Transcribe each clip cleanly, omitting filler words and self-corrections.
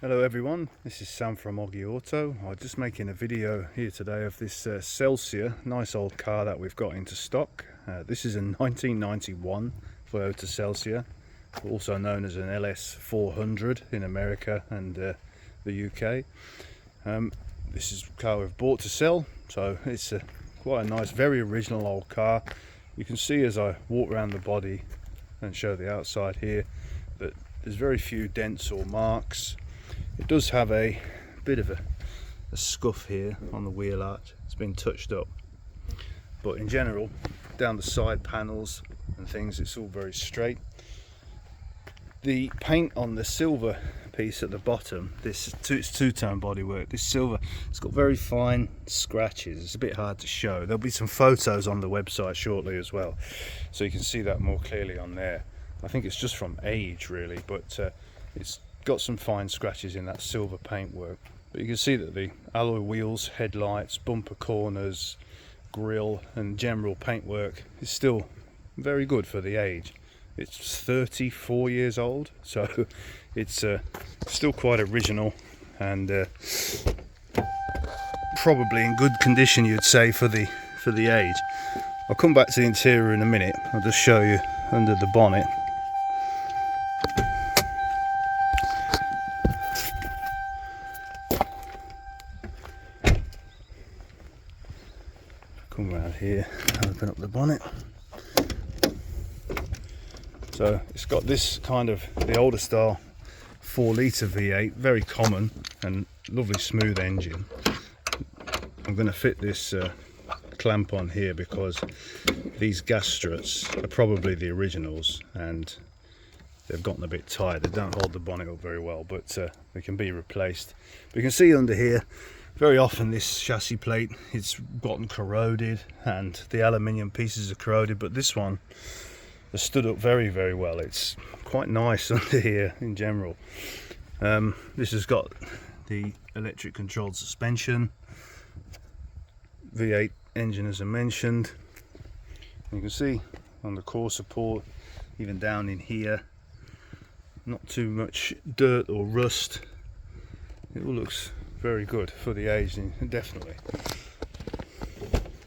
Hello everyone, this is Sam from Oggy Auto. I'm just making a video here today of this Celsior, nice old car that we've got into stock. This is a 1991 Toyota Celsior, also known as an LS400 in America and the UK. This is a car we've bought to sell, so it's quite a nice, very original old car. You can see as I walk around the body and show the outside here that there's very few dents or marks. It does have a bit of a scuff here on the wheel arch. It's been touched up, but in general down the side panels and things it's all very straight. The paint on the silver piece at the bottom, it's two-tone bodywork. This silver, it's got very fine scratches. It's a bit hard to show. There'll be some photos on the website shortly as well, so you can see that more clearly on there. I think it's just from age really, but it's got some fine scratches in that silver paintwork. But you can see that the alloy wheels, headlights, bumper corners, grille and general paintwork is still very good for the age. It's 34 years old, so it's still quite original and probably in good condition, you'd say, for the age. I'll come back to the interior in a minute. I'll just show you under the bonnet. Come around here, open up the bonnet. So it's got this kind of the older style 4-litre V8, very common and lovely smooth engine. I'm going to fit this clamp on here because these gas struts are probably the originals and they've gotten a bit tight. They don't hold the bonnet up very well, but they can be replaced. But you can see under here, very often this chassis plate, it's gotten corroded and the aluminium pieces are corroded, but this one has stood up very, very well. It's quite nice under here in general. This has got the electric controlled suspension, V8 engine as I mentioned. You can see on the core support, even down in here, not too much dirt or rust. It all looks very good for the age, definitely.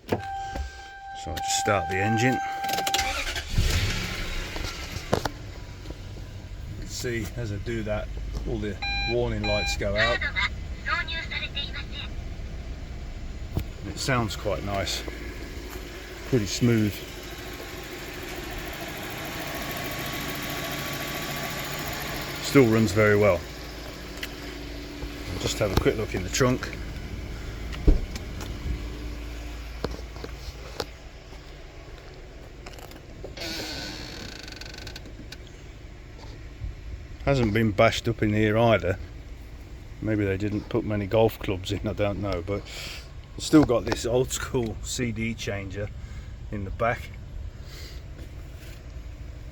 So I'll just start the engine. You can see as I do that, all the warning lights go out. It sounds quite nice, pretty smooth. Still runs very well. Just have a quick look in the trunk. Hasn't been bashed up in here either. Maybe they didn't put many golf clubs in, I don't know, but it's still got this old school CD changer in the back.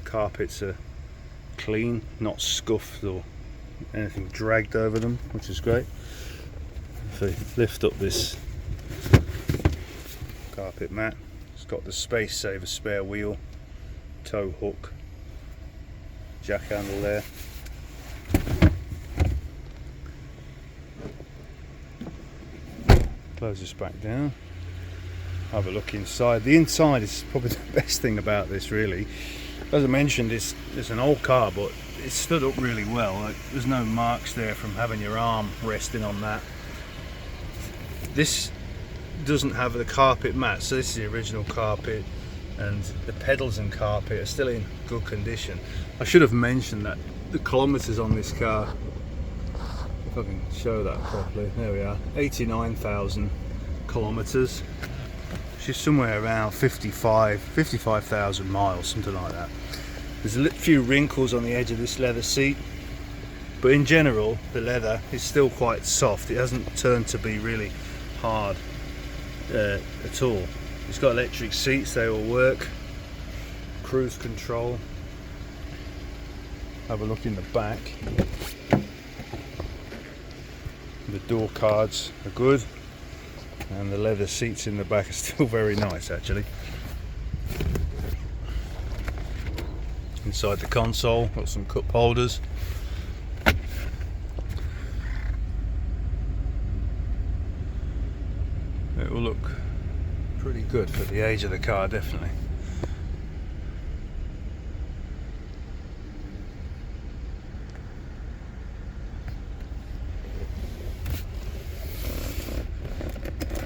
Carpets are clean, not scuffed or anything dragged over them, which is great. If I lift up this carpet mat, it's got the space saver spare wheel, tow hook, jack handle there. Close this back down, have a look inside. The inside is probably the best thing about this really. As I mentioned, it's an old car, but it's stood up really well. Like, there's no marks there from having your arm resting on that. This doesn't have the carpet mat, so this is the original carpet, and the pedals and carpet are still in good condition. I should have mentioned that the kilometers on this car, if I can show that properly, there we are, 89,000 kilometers, which is somewhere around 55,000 miles, something like that. There's a few wrinkles on the edge of this leather seat, but in general the leather is still quite soft. It hasn't turned to be really hard at all. It's got electric seats, they all work, cruise control. Have a look in the back. The door cards are good and the leather seats in the back are still very nice actually. Inside the console, got some cup holders. good for the age of the car, definitely.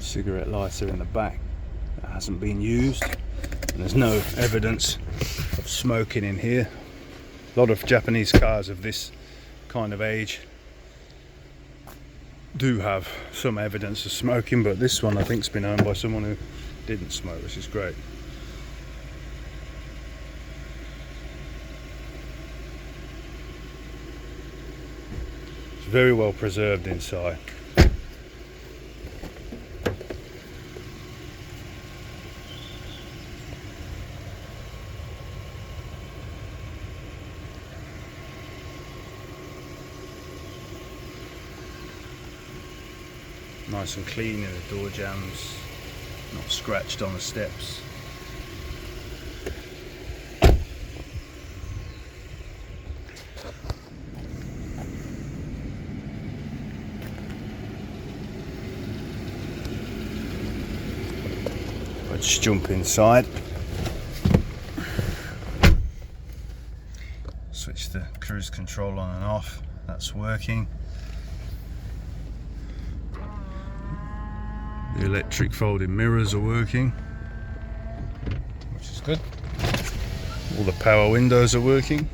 Cigarette lighter in the back that hasn't been used, and there's no evidence of smoking in here. A lot of Japanese cars of this kind of age do have some evidence of smoking, but this one I think has been owned by someone who didn't smoke, which is great. It's very well preserved inside. Nice and clean in the door jambs, not scratched on the steps. I'll just jump inside. Switch the cruise control on and off, that's working. The electric folding mirrors are working, which is good. All the power windows are working.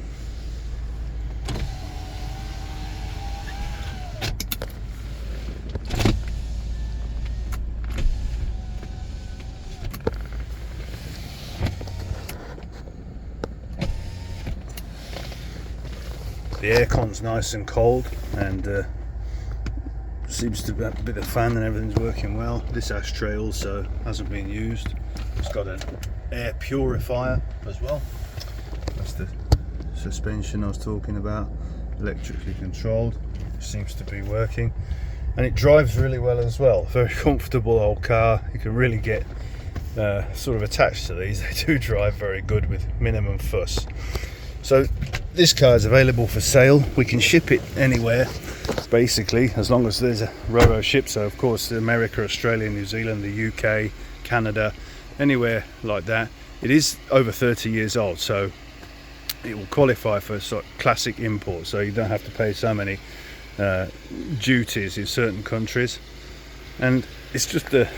The aircon's nice and cold, and seems to be the fan and everything's working well. This ashtray also hasn't been used. It's got an air purifier as well. That's the suspension I was talking about, electrically controlled. It seems to be working, and it drives really well as well. Very comfortable old car. You can really get sort of attached to these. They do drive very good with minimum fuss. So this car is available for sale. We can ship it anywhere, basically, as long as there's a Ro-Ro ship. So of course America, Australia, New Zealand, the UK, Canada, anywhere like that. It is over 30 years old, so it will qualify for sort of classic import, so you don't have to pay so many duties in certain countries. And it's just a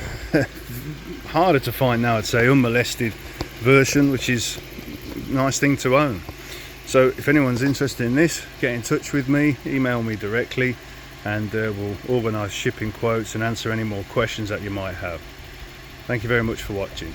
harder to find now, I'd say, unmolested version, which is a nice thing to own. So if anyone's interested in this, get in touch with me, email me directly, and we'll organise shipping quotes and answer any more questions that you might have. Thank you very much for watching.